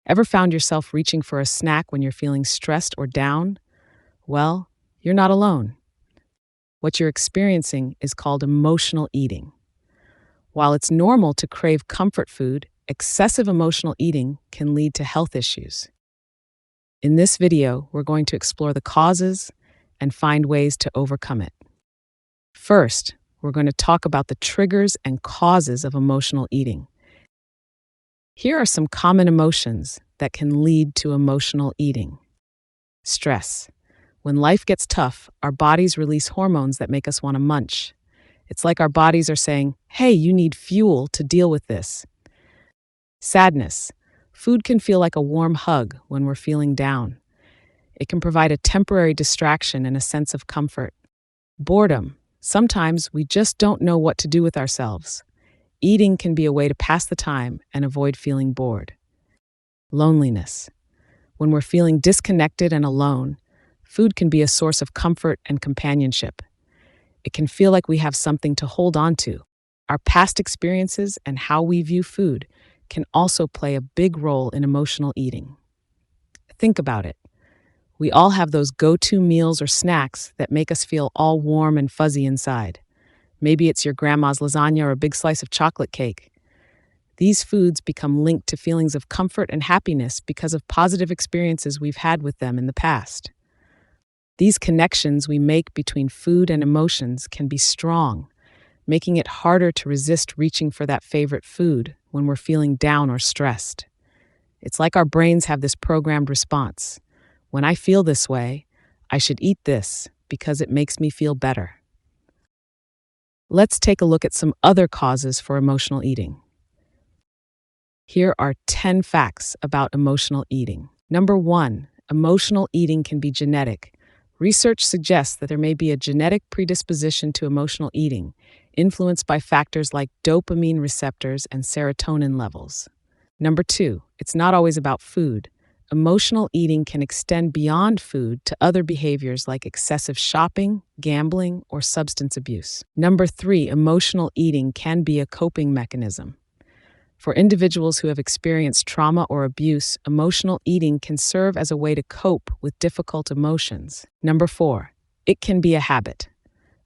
Ever found yourself reaching for a snack when you're feeling stressed or down? Well, you're not alone. What you're experiencing is called emotional eating. While it's normal to crave comfort food, excessive emotional eating can lead to health issues. In this video, we're going to explore the causes and find ways to overcome it. First, we're going to talk about the triggers and causes of emotional eating. Here are some common emotions that can lead to emotional eating. Stress. When life gets tough, our bodies release hormones that make us want to munch. It's like our bodies are saying, hey, you need fuel to deal with this. Sadness. Food can feel like a warm hug when we're feeling down. It can provide a temporary distraction and a sense of comfort. Boredom. Sometimes we just don't know what to do with ourselves. Eating can be a way to pass the time and avoid feeling bored. Loneliness. When we're feeling disconnected and alone, food can be a source of comfort and companionship. It can feel like we have something to hold on to. Our past experiences and how we view food can also play a big role in emotional eating. Think about it. We all have those go-to meals or snacks that make us feel all warm and fuzzy inside. Maybe it's your grandma's lasagna or a big slice of chocolate cake. These foods become linked to feelings of comfort and happiness because of positive experiences we've had with them in the past. These connections we make between food and emotions can be strong, making it harder to resist reaching for that favorite food when we're feeling down or stressed. It's like our brains have this programmed response. When I feel this way, I should eat this because it makes me feel better. Let's take a look at some other causes for emotional eating. Here are 10 facts about emotional eating. Number 1, emotional eating can be genetic. Research suggests that there may be a genetic predisposition to emotional eating, influenced by factors like dopamine receptors and serotonin levels. Number 2, it's not always about food. Emotional eating can extend beyond food to other behaviors like excessive shopping, gambling, or substance abuse. Number 3, emotional eating can be a coping mechanism. For individuals who have experienced trauma or abuse, emotional eating can serve as a way to cope with difficult emotions. Number 4, it can be a habit.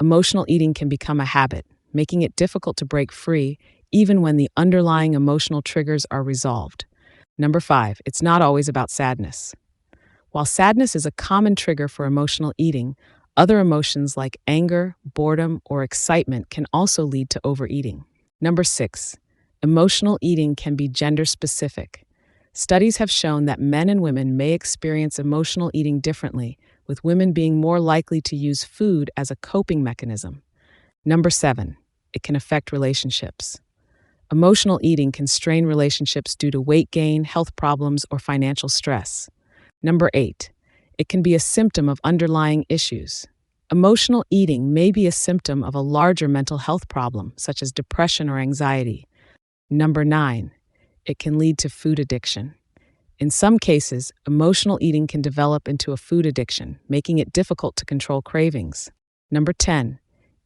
Emotional eating can become a habit, making it difficult to break free even when the underlying emotional triggers are resolved. Number 5, it's not always about sadness. While sadness is a common trigger for emotional eating, other emotions like anger, boredom, or excitement can also lead to overeating. Number 6, emotional eating can be gender-specific. Studies have shown that men and women may experience emotional eating differently, with women being more likely to use food as a coping mechanism. Number 7, it can affect relationships. Emotional eating can strain relationships due to weight gain, health problems, or financial stress. Number 8, it can be a symptom of underlying issues. Emotional eating may be a symptom of a larger mental health problem, such as depression or anxiety. Number 9, it can lead to food addiction. In some cases, emotional eating can develop into a food addiction, making it difficult to control cravings. Number 10,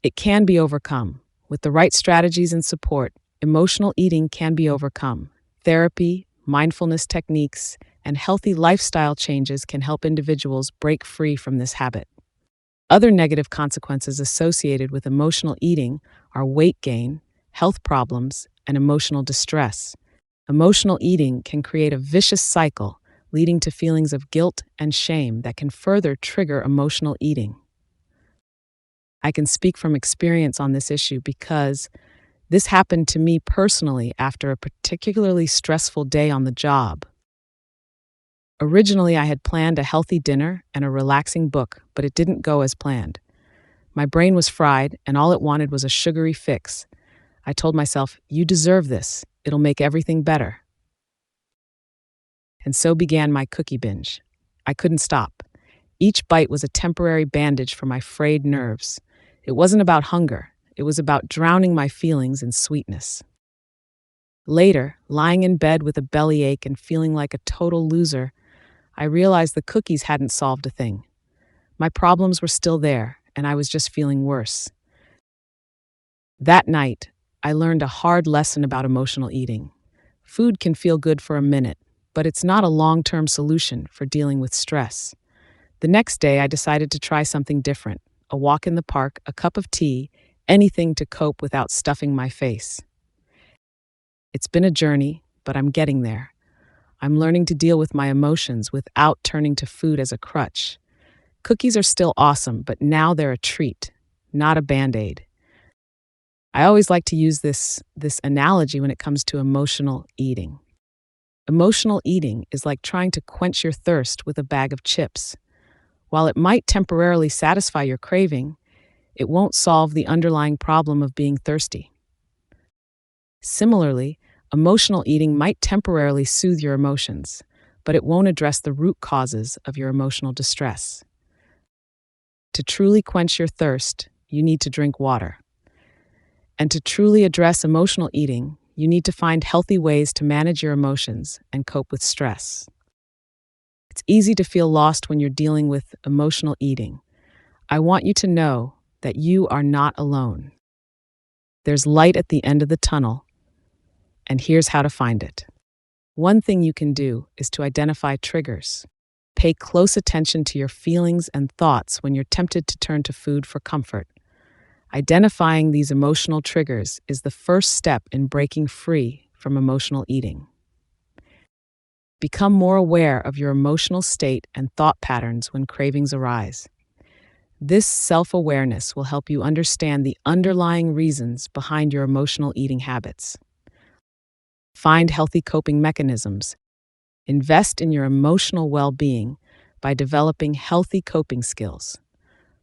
it can be overcome. With the right strategies and support, emotional eating can be overcome. Therapy, mindfulness techniques, and healthy lifestyle changes can help individuals break free from this habit. Other negative consequences associated with emotional eating are weight gain, health problems, and emotional distress. Emotional eating can create a vicious cycle, leading to feelings of guilt and shame that can further trigger emotional eating. I can speak from experience on this issue because this happened to me personally after a particularly stressful day on the job. Originally, I had planned a healthy dinner and a relaxing book, but it didn't go as planned. My brain was fried, and all it wanted was a sugary fix. I told myself, "You deserve this. It'll make everything better." And so began my cookie binge. I couldn't stop. Each bite was a temporary bandage for my frayed nerves. It wasn't about hunger. It was about drowning my feelings in sweetness. Later, lying in bed with a bellyache and feeling like a total loser, I realized the cookies hadn't solved a thing. My problems were still there, and I was just feeling worse. That night, I learned a hard lesson about emotional eating. Food can feel good for a minute, but it's not a long-term solution for dealing with stress. The next day, I decided to try something different: a walk in the park, a cup of tea, anything to cope without stuffing my face. It's been a journey, but I'm getting there. I'm learning to deal with my emotions without turning to food as a crutch. Cookies are still awesome, but now they're a treat, not a band-aid. I always like to use this analogy when it comes to emotional eating. Emotional eating is like trying to quench your thirst with a bag of chips. While it might temporarily satisfy your craving, it won't solve the underlying problem of being thirsty. Similarly, emotional eating might temporarily soothe your emotions, but it won't address the root causes of your emotional distress. To truly quench your thirst, you need to drink water. And to truly address emotional eating, you need to find healthy ways to manage your emotions and cope with stress. It's easy to feel lost when you're dealing with emotional eating. I want you to know that you are not alone. There's light at the end of the tunnel, and here's how to find it. One thing you can do is to identify triggers. Pay close attention to your feelings and thoughts when you're tempted to turn to food for comfort. Identifying these emotional triggers is the first step in breaking free from emotional eating. Become more aware of your emotional state and thought patterns when cravings arise. This self-awareness will help you understand the underlying reasons behind your emotional eating habits. Find healthy coping mechanisms. Invest in your emotional well-being by developing healthy coping skills.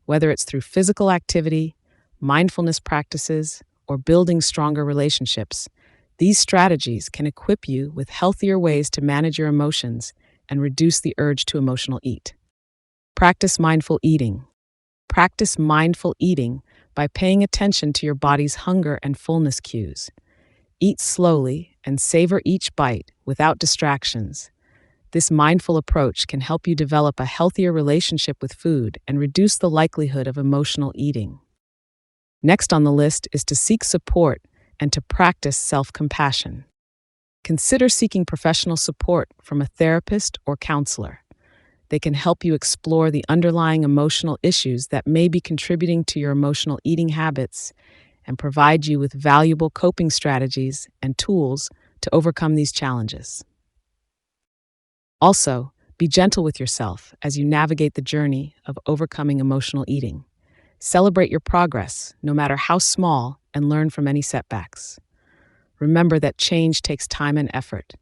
Whether it's through physical activity, mindfulness practices, or building stronger relationships, these strategies can equip you with healthier ways to manage your emotions and reduce the urge to emotional eat. Practice mindful eating. Practice mindful eating by paying attention to your body's hunger and fullness cues. Eat slowly and savor each bite without distractions. This mindful approach can help you develop a healthier relationship with food and reduce the likelihood of emotional eating. Next on the list is to seek support and to practice self-compassion. Consider seeking professional support from a therapist or counselor. They can help you explore the underlying emotional issues that may be contributing to your emotional eating habits and provide you with valuable coping strategies and tools to overcome these challenges. Also, be gentle with yourself as you navigate the journey of overcoming emotional eating. Celebrate your progress, no matter how small, and learn from any setbacks. Remember that change takes time and effort,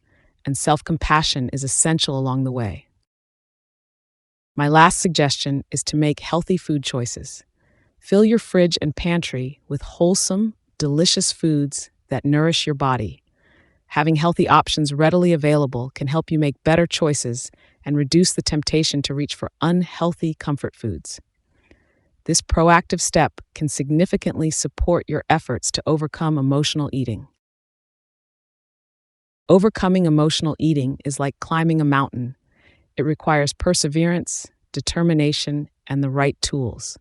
and self-compassion is essential along the way. My last suggestion is to make healthy food choices. Fill your fridge and pantry with wholesome, delicious foods that nourish your body. Having healthy options readily available can help you make better choices and reduce the temptation to reach for unhealthy comfort foods. This proactive step can significantly support your efforts to overcome emotional eating. Overcoming emotional eating is like climbing a mountain. It requires perseverance, determination, and the right tools.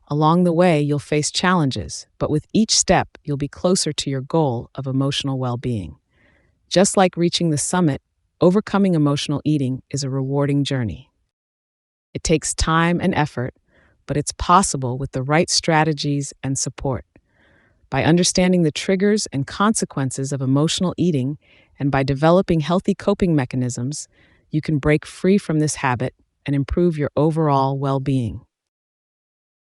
Along the way, you'll face challenges, but with each step, you'll be closer to your goal of emotional well-being. Just like reaching the summit, overcoming emotional eating is a rewarding journey. It takes time and effort, but it's possible with the right strategies and support. By understanding the triggers and consequences of emotional eating and by developing healthy coping mechanisms, you can break free from this habit and improve your overall well-being.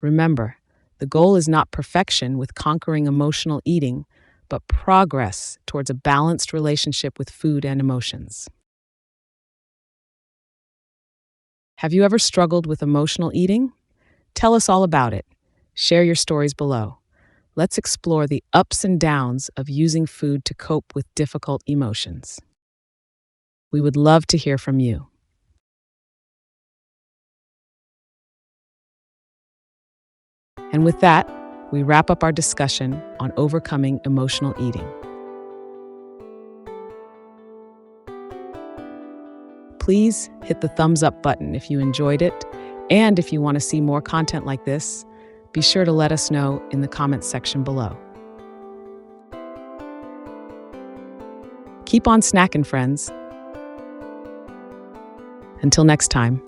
Remember, the goal is not perfection with conquering emotional eating, but progress towards a balanced relationship with food and emotions. Have you ever struggled with emotional eating? Tell us all about it. Share your stories below. Let's explore the ups and downs of using food to cope with difficult emotions. We would love to hear from you. And with that, we wrap up our discussion on overcoming emotional eating. Please hit the thumbs up button if you enjoyed it, and if you want to see more content like this, be sure to let us know in the comments section below. Keep on snacking, friends. Until next time.